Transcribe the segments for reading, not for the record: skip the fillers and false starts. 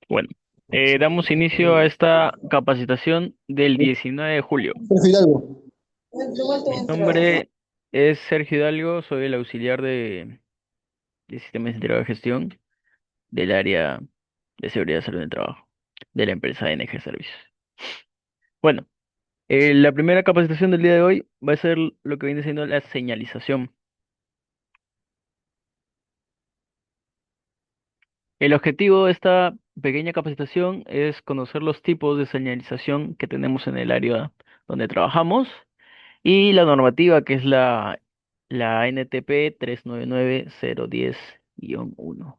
Bueno, damos inicio a esta capacitación del 19 de julio. Sergio Hidalgo. Mi nombre es Sergio Hidalgo, soy el auxiliar de Sistemas Integrados de Gestión del área de Seguridad y Salud en el Trabajo de la empresa NG Servicios. Bueno, la primera capacitación del día de hoy va a ser lo que viene siendo la señalización. El objetivo de esta pequeña capacitación es conocer los tipos de señalización que tenemos en el área donde trabajamos y la normativa que es la NTP 399010-1.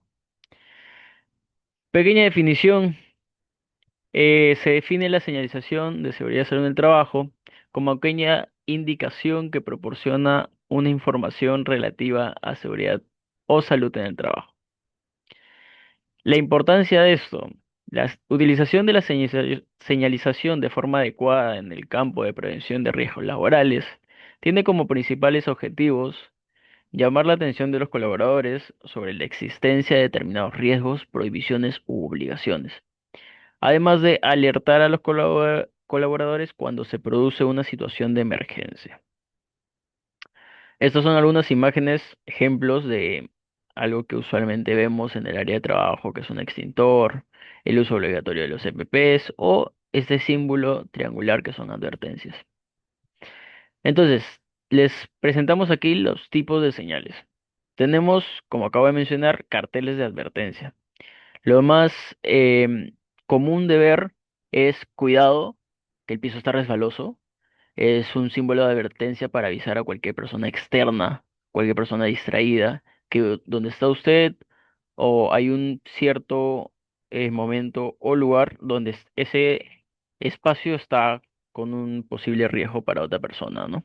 Pequeña definición, se define la señalización de seguridad y salud en el trabajo como aquella indicación que proporciona una información relativa a seguridad o salud en el trabajo. La importancia de esto, la utilización de la señalización de forma adecuada en el campo de prevención de riesgos laborales tiene como principales objetivos llamar la atención de los colaboradores sobre la existencia de determinados riesgos, prohibiciones u obligaciones, además de alertar a los colaboradores cuando se produce una situación de emergencia. Estas son algunas imágenes, ejemplos de algo que usualmente vemos en el área de trabajo, que es un extintor, el uso obligatorio de los EPPs o este símbolo triangular que son advertencias. Entonces, les presentamos aquí los tipos de señales. Tenemos, como acabo de mencionar, carteles de advertencia. Lo más común de ver es cuidado, que el piso está resbaloso. Es un símbolo de advertencia para avisar a cualquier persona externa, cualquier persona distraída, que donde está usted o hay un cierto momento o lugar donde ese espacio está con un posible riesgo para otra persona, ¿no?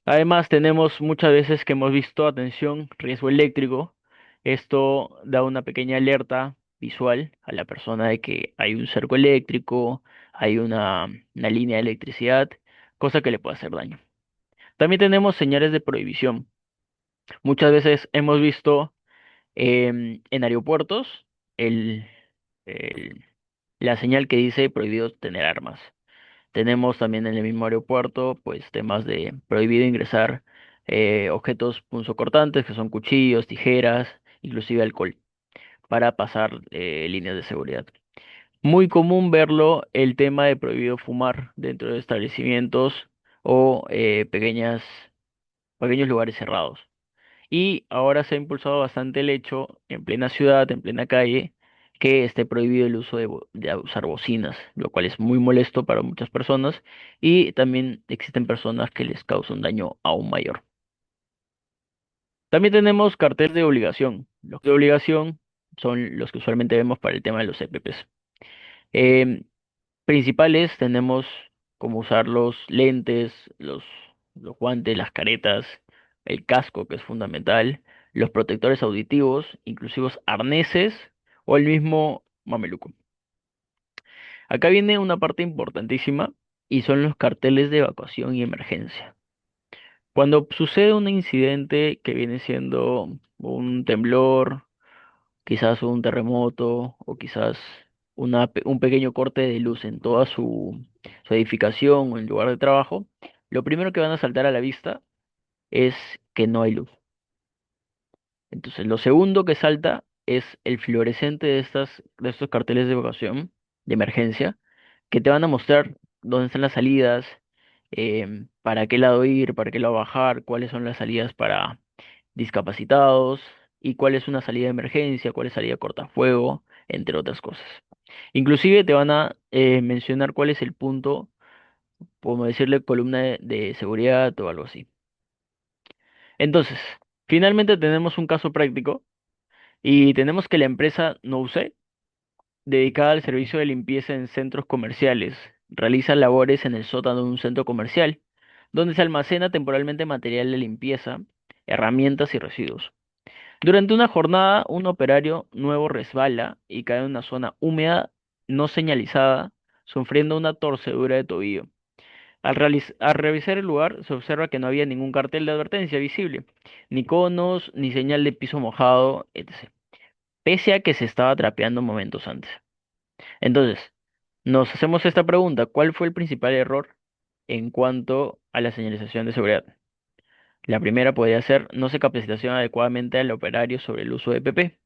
Además, tenemos muchas veces que hemos visto, atención, riesgo eléctrico. Esto da una pequeña alerta visual a la persona de que hay un cerco eléctrico, hay una línea de electricidad, cosa que le puede hacer daño. También tenemos señales de prohibición. Muchas veces hemos visto en aeropuertos el, el- la señal que dice prohibido tener armas. Tenemos también en el mismo aeropuerto, pues temas de prohibido ingresar objetos punzocortantes, que son cuchillos, tijeras, inclusive alcohol, para pasar líneas de seguridad. Muy común verlo el tema de prohibido fumar dentro de establecimientos o pequeños lugares cerrados. Y ahora se ha impulsado bastante el hecho en plena ciudad, en plena calle, que esté prohibido el uso de usar bocinas, lo cual es muy molesto para muchas personas y también existen personas que les causa un daño aún mayor. También tenemos carteles de obligación. Los de obligación son los que usualmente vemos para el tema de los EPPs. Em, Principales tenemos como usar los lentes, los guantes, las caretas, el casco que es fundamental, los protectores auditivos, inclusivos arneses o el mismo mameluco. Acá viene una parte importantísima y son los carteles de evacuación y emergencia. Cuando sucede un incidente que viene siendo un temblor, quizás un terremoto o quizás un pequeño corte de luz en toda su edificación o en lugar de trabajo, lo primero que van a saltar a la vista es que no hay luz. Entonces, lo segundo que salta es el fluorescente de estos carteles de evacuación, de emergencia, que te van a mostrar dónde están las salidas, para qué lado ir, para qué lado bajar, cuáles son las salidas para discapacitados y cuál es una salida de emergencia, cuál es salida cortafuego, entre otras cosas. Inclusive te van a mencionar cuál es el punto, como decirle, columna de seguridad o algo así. Entonces, finalmente tenemos un caso práctico y tenemos que la empresa Nouse, dedicada al servicio de limpieza en centros comerciales, realiza labores en el sótano de un centro comercial, donde se almacena temporalmente material de limpieza, herramientas y residuos. Durante una jornada, un operario nuevo resbala y cae en una zona húmeda no señalizada, sufriendo una torcedura de tobillo. Al revisar el lugar, se observa que no había ningún cartel de advertencia visible, ni conos, ni señal de piso mojado, etc. pese a que se estaba trapeando momentos antes. Entonces, nos hacemos esta pregunta: ¿cuál fue el principal error en cuanto a la señalización de seguridad? La primera podría ser: no se capacitación adecuadamente al operario sobre el uso de EPP.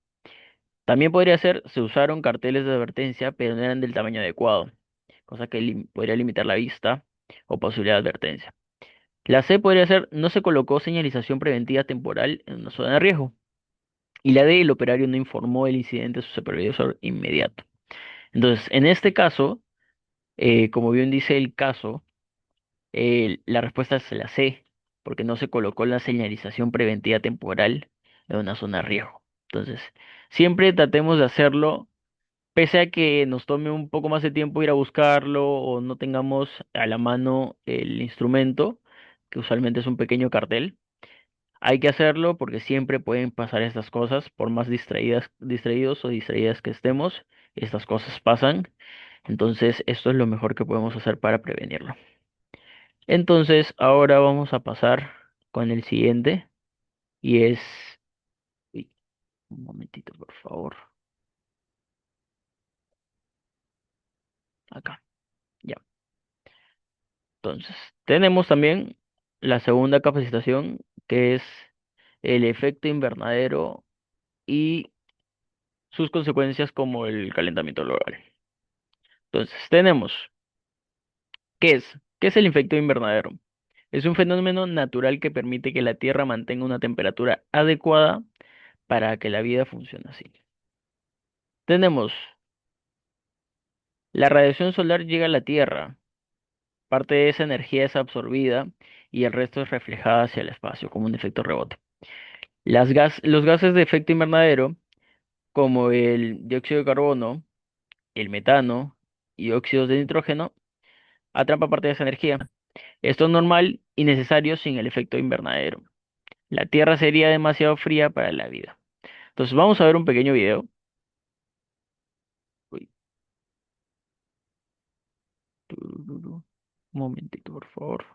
También podría ser: se usaron carteles de advertencia, pero no eran del tamaño adecuado, cosa que podría limitar la vista o posibilidad de advertencia. La C podría ser: no se colocó señalización preventiva temporal en una zona de riesgo. Y la D: el operario no informó el incidente a su supervisor inmediato. Entonces, en este caso, como bien dice el caso, la respuesta es la C, porque no se colocó la señalización preventiva temporal en una zona de riesgo. Entonces, siempre tratemos de hacerlo, pese a que nos tome un poco más de tiempo ir a buscarlo o no tengamos a la mano el instrumento, que usualmente es un pequeño cartel. Hay que hacerlo porque siempre pueden pasar estas cosas, por más distraídos o distraídas que estemos, estas cosas pasan. Entonces, esto es lo mejor que podemos hacer para prevenirlo. Entonces, ahora vamos a pasar con el siguiente y es... uy, un momentito, por favor. Acá, ya. Entonces, tenemos también la segunda capacitación, que es el efecto invernadero y sus consecuencias como el calentamiento global. Entonces, tenemos, ¿qué es? ¿Qué es el efecto invernadero? Es un fenómeno natural que permite que la Tierra mantenga una temperatura adecuada para que la vida funcione así. Tenemos, la radiación solar llega a la Tierra, parte de esa energía es absorbida y el resto es reflejada hacia el espacio como un efecto rebote. Los gases de efecto invernadero, como el dióxido de carbono, el metano y óxidos de nitrógeno, atrapan parte de esa energía. Esto es normal y necesario sin el efecto invernadero. La Tierra sería demasiado fría para la vida. Entonces vamos a ver un pequeño video. Uy, turururu. Un momentito, por favor.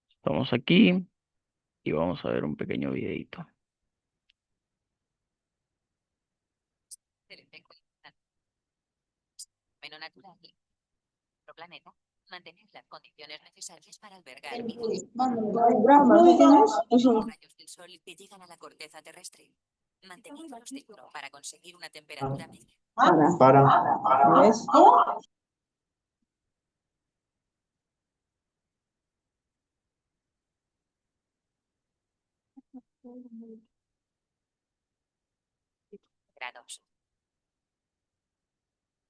Estamos aquí y vamos a ver un pequeño videito. Del efecto fenómeno natural de nuestro planeta, mantener las condiciones necesarias para albergar vida. Rayos del sol que llegan a la corteza terrestre. Mantenerlos dentro para conseguir una temperatura media. ¿Ves? Grados.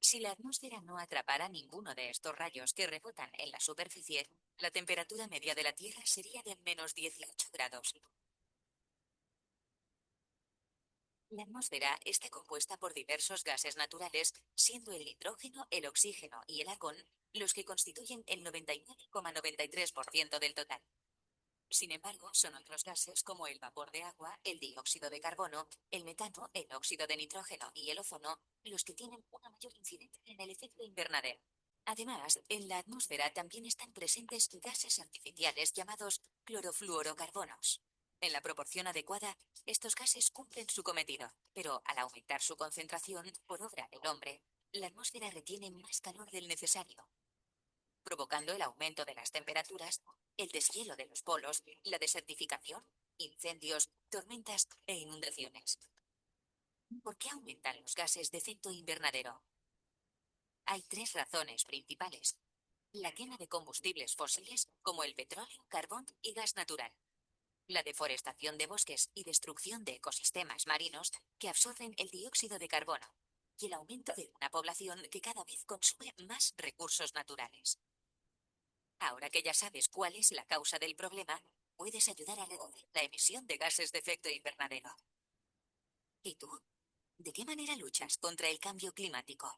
Si la atmósfera no atrapara ninguno de estos rayos que rebotan en la superficie, la temperatura media de la Tierra sería de menos 18 grados. La atmósfera está compuesta por diversos gases naturales, siendo el nitrógeno, el oxígeno y el argón los que constituyen el 99,93% del total. Sin embargo, son otros gases como el vapor de agua, el dióxido de carbono, el metano, el óxido de nitrógeno y el ozono los que tienen una mayor incidencia en el efecto invernadero. Además, en la atmósfera también están presentes gases artificiales llamados clorofluorocarbonos. En la proporción adecuada, estos gases cumplen su cometido, pero al aumentar su concentración por obra del hombre, la atmósfera retiene más calor del necesario, provocando el aumento de las temperaturas, el deshielo de los polos, la desertificación, incendios, tormentas e inundaciones. ¿Por qué aumentan los gases de efecto invernadero? Hay tres razones principales. La quema de combustibles fósiles como el petróleo, carbón y gas natural. La deforestación de bosques y destrucción de ecosistemas marinos que absorben el dióxido de carbono. Y el aumento de una población que cada vez consume más recursos naturales. Ahora que ya sabes cuál es la causa del problema, puedes ayudar a reducir la emisión de gases de efecto invernadero. ¿Y tú? ¿De qué manera luchas contra el cambio climático?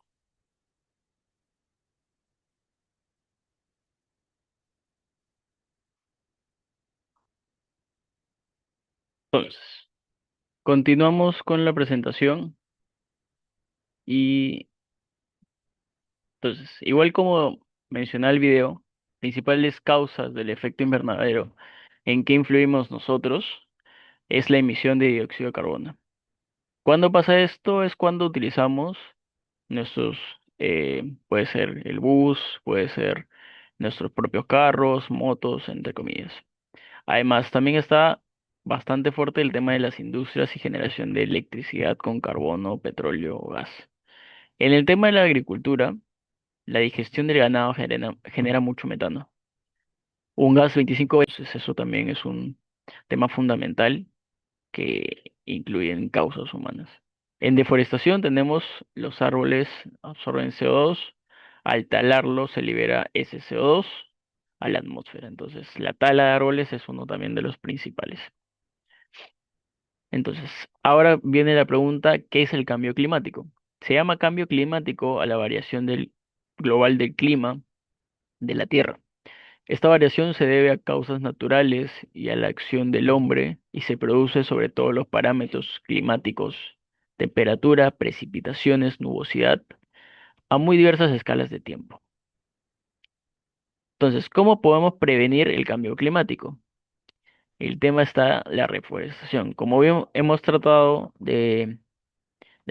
Entonces, continuamos con la presentación y entonces, igual como mencioné el video, principales causas del efecto invernadero en que influimos nosotros es la emisión de dióxido de carbono. ¿Cuándo pasa esto? Es cuando utilizamos nuestros, puede ser el bus, puede ser nuestros propios carros, motos, entre comillas. Además, también está bastante fuerte el tema de las industrias y generación de electricidad con carbono, petróleo o gas. En el tema de la agricultura, la digestión del ganado genera mucho metano. Un gas 25 veces, eso también es un tema fundamental que incluyen causas humanas. En deforestación tenemos los árboles absorben CO2, al talarlos se libera ese CO2 a la atmósfera. Entonces, la tala de árboles es uno también de los principales. Entonces, ahora viene la pregunta, ¿qué es el cambio climático? Se llama cambio climático a la variación global del clima de la Tierra. Esta variación se debe a causas naturales y a la acción del hombre y se produce sobre todo los parámetros climáticos, temperatura, precipitaciones, nubosidad, a muy diversas escalas de tiempo. Entonces, ¿cómo podemos prevenir el cambio climático? El tema está la reforestación. Como bien hemos tratado de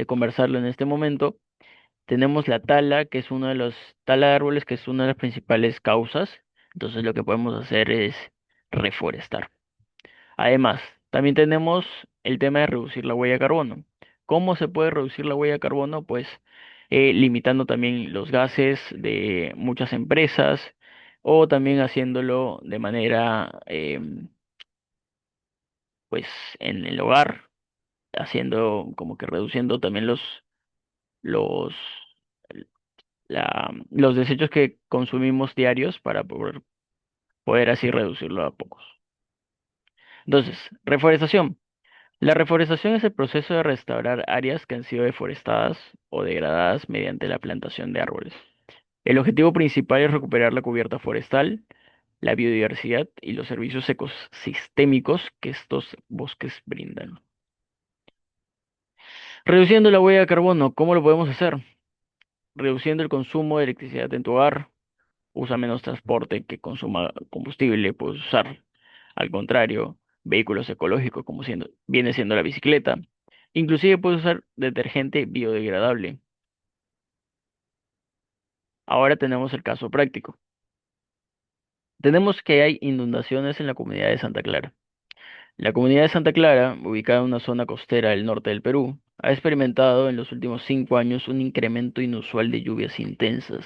conversarlo en este momento, tenemos la tala, que es uno de los tala de árboles, que es una de las principales causas. Entonces, lo que podemos hacer es reforestar. Además, también tenemos el tema de reducir la huella de carbono. ¿Cómo se puede reducir la huella de carbono? Pues limitando también los gases de muchas empresas o también haciéndolo de manera, pues, en el hogar, haciendo como que reduciendo también los, los desechos que consumimos diarios para poder así reducirlo a pocos. Entonces, reforestación. La reforestación es el proceso de restaurar áreas que han sido deforestadas o degradadas mediante la plantación de árboles. El objetivo principal es recuperar la cubierta forestal, la biodiversidad y los servicios ecosistémicos que estos bosques brindan. Reduciendo la huella de carbono, ¿cómo lo podemos hacer? Reduciendo el consumo de electricidad en tu hogar, usa menos transporte que consuma combustible, puedes usar, al contrario, vehículos ecológicos como viene siendo la bicicleta. Inclusive puedes usar detergente biodegradable. Ahora tenemos el caso práctico. Tenemos que hay inundaciones en la comunidad de Santa Clara. La comunidad de Santa Clara, ubicada en una zona costera del norte del Perú, ha experimentado en los últimos 5 años un incremento inusual de lluvias intensas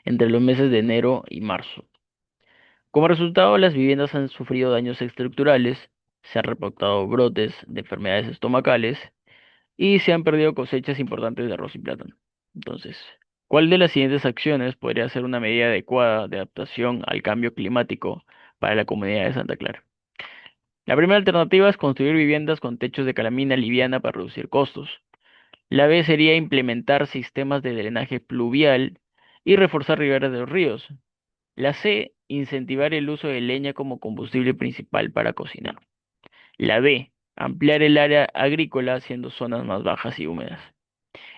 entre los meses de enero y marzo. Como resultado, las viviendas han sufrido daños estructurales, se han reportado brotes de enfermedades estomacales y se han perdido cosechas importantes de arroz y plátano. Entonces, ¿cuál de las siguientes acciones podría ser una medida adecuada de adaptación al cambio climático para la comunidad de Santa Clara? La primera alternativa es construir viviendas con techos de calamina liviana para reducir costos. La B sería implementar sistemas de drenaje pluvial y reforzar riberas de los ríos. La C, incentivar el uso de leña como combustible principal para cocinar. La D, ampliar el área agrícola haciendo zonas más bajas y húmedas.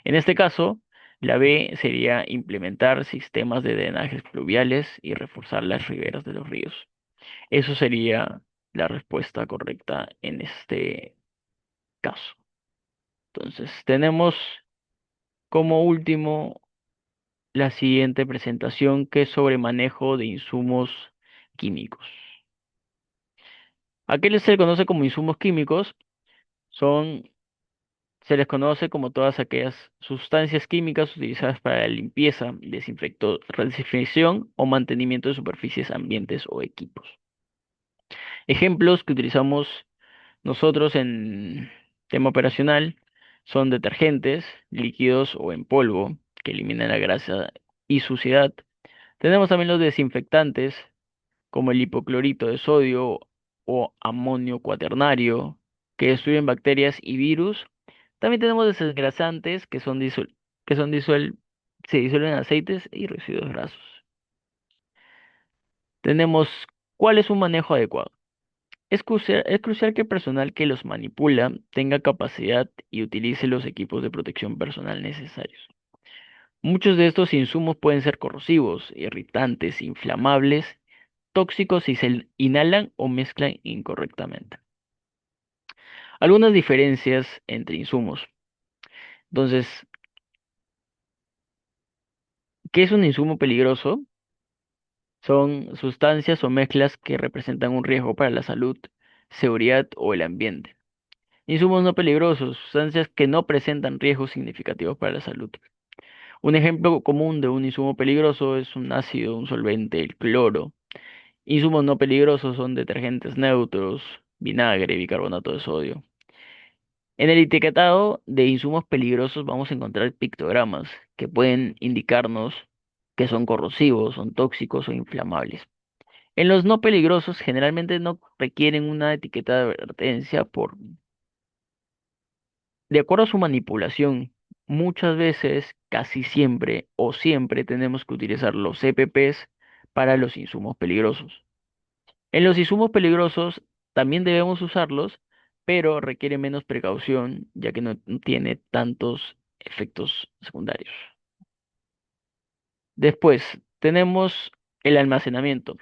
En este caso, la B sería implementar sistemas de drenajes pluviales y reforzar las riberas de los ríos. Eso sería la respuesta correcta en este caso. Entonces, tenemos como último la siguiente presentación que es sobre manejo de insumos químicos. ¿A qué se le conoce como insumos químicos? Son Se les conoce como todas aquellas sustancias químicas utilizadas para la limpieza, desinfección o mantenimiento de superficies, ambientes o equipos. Ejemplos que utilizamos nosotros en tema operacional son detergentes, líquidos o en polvo, que eliminan la grasa y suciedad. Tenemos también los desinfectantes, como el hipoclorito de sodio o amonio cuaternario, que destruyen bacterias y virus. También tenemos desengrasantes, que son se disuelven en aceites y residuos grasos. Tenemos, ¿cuál es un manejo adecuado? Es crucial que el personal que los manipula tenga capacidad y utilice los equipos de protección personal necesarios. Muchos de estos insumos pueden ser corrosivos, irritantes, inflamables, tóxicos si se inhalan o mezclan incorrectamente. Algunas diferencias entre insumos. Entonces, ¿qué es un insumo peligroso? Son sustancias o mezclas que representan un riesgo para la salud, seguridad o el ambiente. Insumos no peligrosos, sustancias que no presentan riesgos significativos para la salud. Un ejemplo común de un insumo peligroso es un ácido, un solvente, el cloro. Insumos no peligrosos son detergentes neutros, vinagre, bicarbonato de sodio. En el etiquetado de insumos peligrosos vamos a encontrar pictogramas que pueden indicarnos que son corrosivos, son tóxicos o inflamables. En los no peligrosos generalmente no requieren una etiqueta de advertencia de acuerdo a su manipulación. Muchas veces, casi siempre o siempre tenemos que utilizar los EPPs para los insumos peligrosos. En los insumos peligrosos también debemos usarlos, pero requiere menos precaución ya que no tiene tantos efectos secundarios. Después, tenemos el almacenamiento.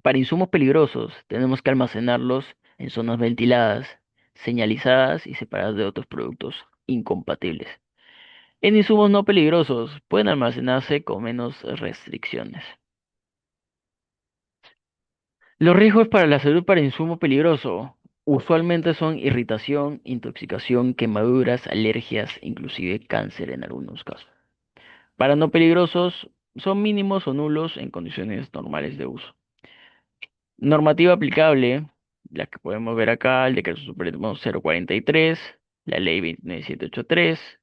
Para insumos peligrosos, tenemos que almacenarlos en zonas ventiladas, señalizadas y separadas de otros productos incompatibles. En insumos no peligrosos, pueden almacenarse con menos restricciones. Los riesgos para la salud para insumo peligroso usualmente son irritación, intoxicación, quemaduras, alergias, inclusive cáncer en algunos casos. Para no peligrosos son mínimos o nulos en condiciones normales de uso. Normativa aplicable, la que podemos ver acá, el Decreto Supremo 043, la Ley 29783,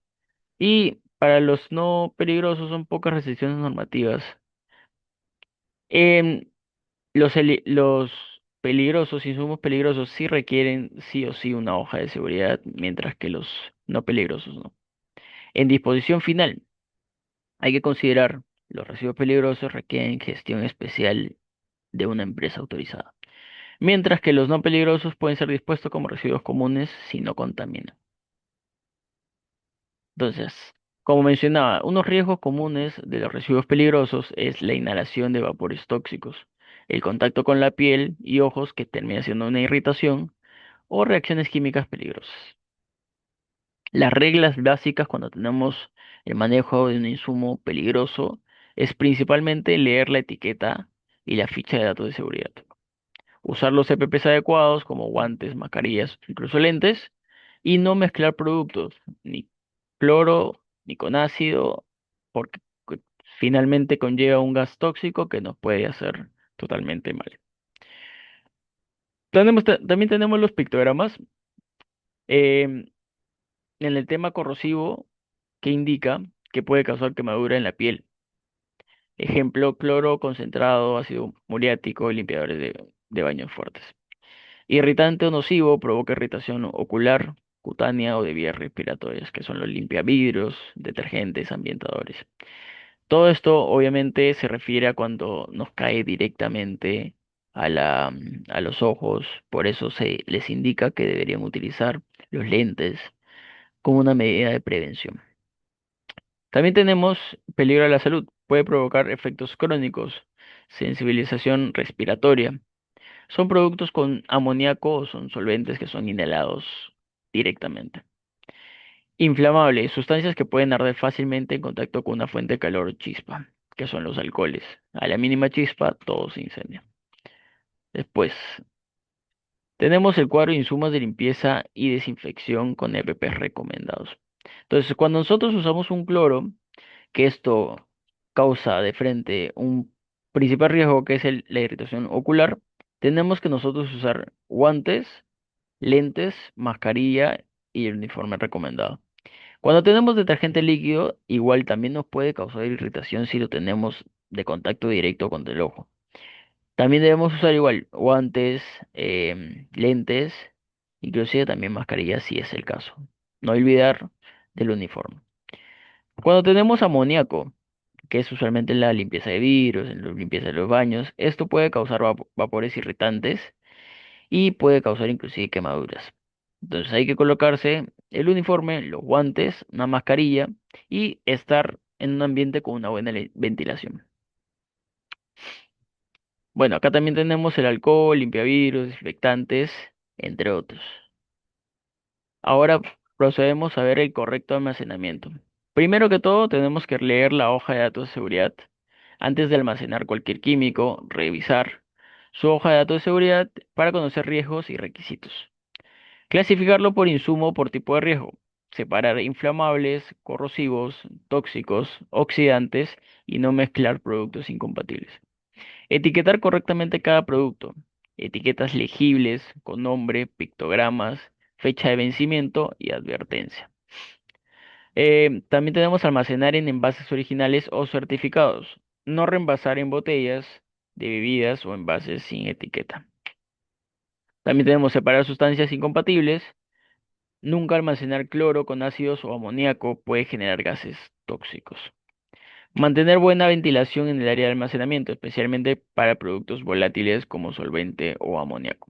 y para los no peligrosos son pocas restricciones normativas. Em, los peligrosos, insumos peligrosos, sí requieren sí o sí una hoja de seguridad, mientras que los no peligrosos no. En disposición final, hay que considerar los residuos peligrosos requieren gestión especial de una empresa autorizada, mientras que los no peligrosos pueden ser dispuestos como residuos comunes si no contaminan. Entonces, como mencionaba, unos riesgos comunes de los residuos peligrosos es la inhalación de vapores tóxicos, el contacto con la piel y ojos que termina siendo una irritación o reacciones químicas peligrosas. Las reglas básicas cuando tenemos el manejo de un insumo peligroso es principalmente leer la etiqueta y la ficha de datos de seguridad. Usar los EPPs adecuados como guantes, mascarillas, incluso lentes, y no mezclar productos, ni cloro, ni con ácido, porque finalmente conlleva un gas tóxico que nos puede hacer totalmente mal. También tenemos los pictogramas. em, en el tema corrosivo que indica que puede causar quemadura en la piel. Ejemplo, cloro concentrado, ácido muriático y limpiadores de baños fuertes. Irritante o nocivo provoca irritación ocular, cutánea o de vías respiratorias, que son los limpiavidrios, detergentes, ambientadores. Todo esto obviamente se refiere a cuando nos cae directamente a los ojos, por eso se les indica que deberían utilizar los lentes como una medida de prevención. También tenemos peligro a la salud. Puede provocar efectos crónicos, sensibilización respiratoria. Son productos con amoníaco o son solventes que son inhalados directamente. Inflamables, sustancias que pueden arder fácilmente en contacto con una fuente de calor o chispa, que son los alcoholes. A la mínima chispa, todo se incendia. Después, Tenemos el cuadro de insumos de limpieza y desinfección con EPP recomendados. Entonces, cuando nosotros usamos un cloro, que esto causa de frente un principal riesgo que es la irritación ocular, tenemos que nosotros usar guantes, lentes, mascarilla y el uniforme recomendado. Cuando tenemos detergente líquido, igual también nos puede causar irritación si lo tenemos de contacto directo con el ojo. También debemos usar igual guantes, lentes, inclusive también mascarillas si es el caso. No olvidar del uniforme. Cuando tenemos amoníaco, que es usualmente en la limpieza de vidrios, en la limpieza de los baños, esto puede causar vapores irritantes y puede causar inclusive quemaduras. Entonces hay que colocarse el uniforme, los guantes, una mascarilla y estar en un ambiente con una buena ventilación. Bueno, acá también tenemos el alcohol, limpiavidrios, desinfectantes, entre otros. Ahora procedemos a ver el correcto almacenamiento. Primero que todo, tenemos que leer la hoja de datos de seguridad. Antes de almacenar cualquier químico, revisar su hoja de datos de seguridad para conocer riesgos y requisitos. Clasificarlo por insumo o por tipo de riesgo. Separar inflamables, corrosivos, tóxicos, oxidantes y no mezclar productos incompatibles. Etiquetar correctamente cada producto. Etiquetas legibles con nombre, pictogramas, fecha de vencimiento y advertencia. También tenemos almacenar en envases originales o certificados. No reenvasar en botellas de bebidas o envases sin etiqueta. También tenemos separar sustancias incompatibles. Nunca almacenar cloro con ácidos o amoníaco puede generar gases tóxicos. Mantener buena ventilación en el área de almacenamiento, especialmente para productos volátiles como solvente o amoníaco.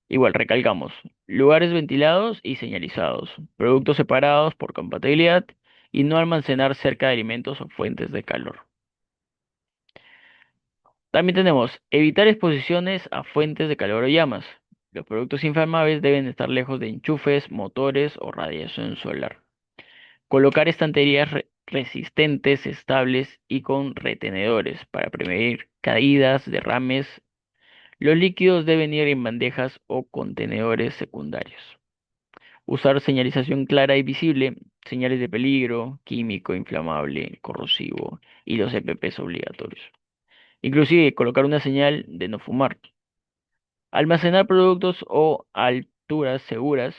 Igual, recalcamos, lugares ventilados y señalizados, productos separados por compatibilidad y no almacenar cerca de alimentos o fuentes de calor. También tenemos evitar exposiciones a fuentes de calor o llamas. Los productos inflamables deben estar lejos de enchufes, motores o radiación solar. Colocar estanterías resistentes, estables y con retenedores para prevenir caídas, derrames. Los líquidos deben ir en bandejas o contenedores secundarios. Usar señalización clara y visible, señales de peligro, químico, inflamable, corrosivo y los EPPs obligatorios. Inclusive colocar una señal de no fumar. Almacenar productos o alturas seguras,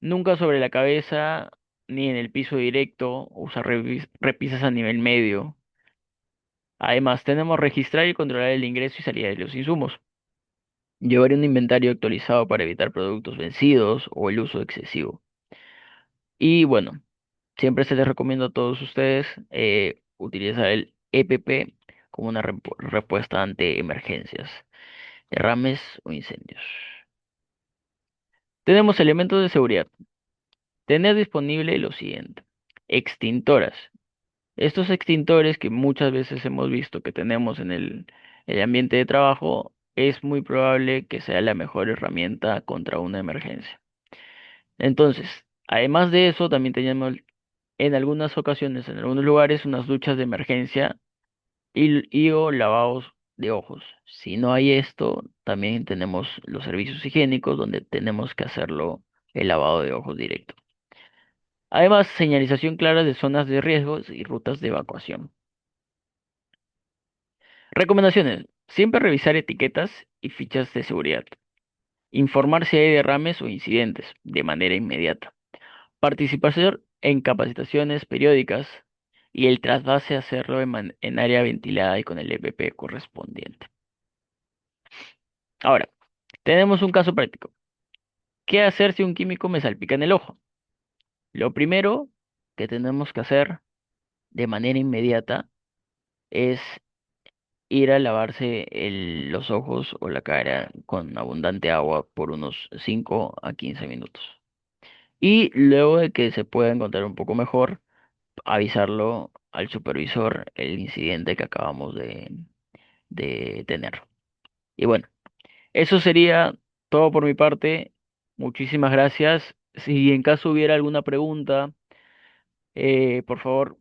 nunca sobre la cabeza ni en el piso directo, usar repisas a nivel medio. Además, tenemos registrar y controlar el ingreso y salida de los insumos. Llevar un inventario actualizado para evitar productos vencidos o el uso excesivo. Y bueno, siempre se les recomiendo a todos ustedes utilizar el EPP como una respuesta ante emergencias, derrames o incendios. Tenemos elementos de seguridad. Tener disponible lo siguiente. Extintoras. Estos extintores que muchas veces hemos visto que tenemos en el ambiente de trabajo, es muy probable que sea la mejor herramienta contra una emergencia. Entonces, además de eso, también tenemos en algunas ocasiones, en algunos lugares, unas duchas de emergencia y o lavados de ojos. Si no hay esto, también tenemos los servicios higiénicos donde tenemos que hacerlo el lavado de ojos directo. Además, señalización clara de zonas de riesgos y rutas de evacuación. Recomendaciones. Siempre revisar etiquetas y fichas de seguridad. Informar si hay derrames o incidentes de manera inmediata. Participación en capacitaciones periódicas y el trasvase hacerlo en área ventilada y con el EPP correspondiente. Ahora, tenemos un caso práctico. ¿Qué hacer si un químico me salpica en el ojo? Lo primero que tenemos que hacer de manera inmediata es ir a lavarse los ojos o la cara con abundante agua por unos 5 a 15 minutos. Y luego de que se pueda encontrar un poco mejor, avisarlo al supervisor el incidente que acabamos de tener. Y bueno, eso sería todo por mi parte. Muchísimas gracias. Si en caso hubiera alguna pregunta, por favor,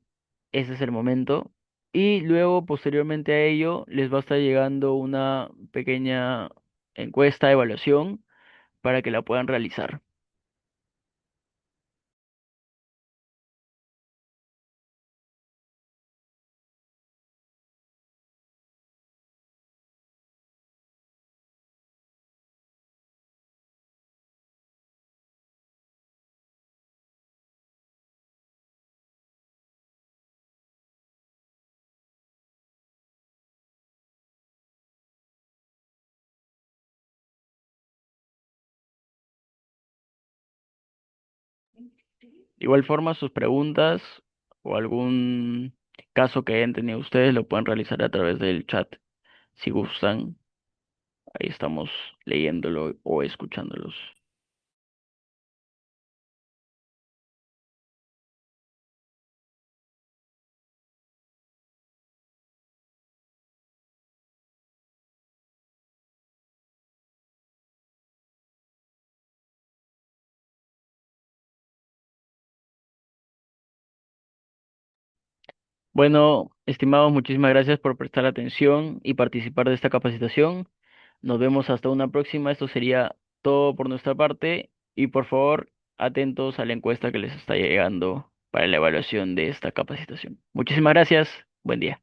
ese es el momento. Y luego, posteriormente a ello, les va a estar llegando una pequeña encuesta de evaluación para que la puedan realizar. De igual forma, sus preguntas o algún caso que hayan tenido ustedes lo pueden realizar a través del chat. Si gustan, ahí estamos leyéndolo o escuchándolos. Bueno, estimados, muchísimas gracias por prestar atención y participar de esta capacitación. Nos vemos hasta una próxima. Esto sería todo por nuestra parte y por favor, atentos a la encuesta que les está llegando para la evaluación de esta capacitación. Muchísimas gracias. Buen día.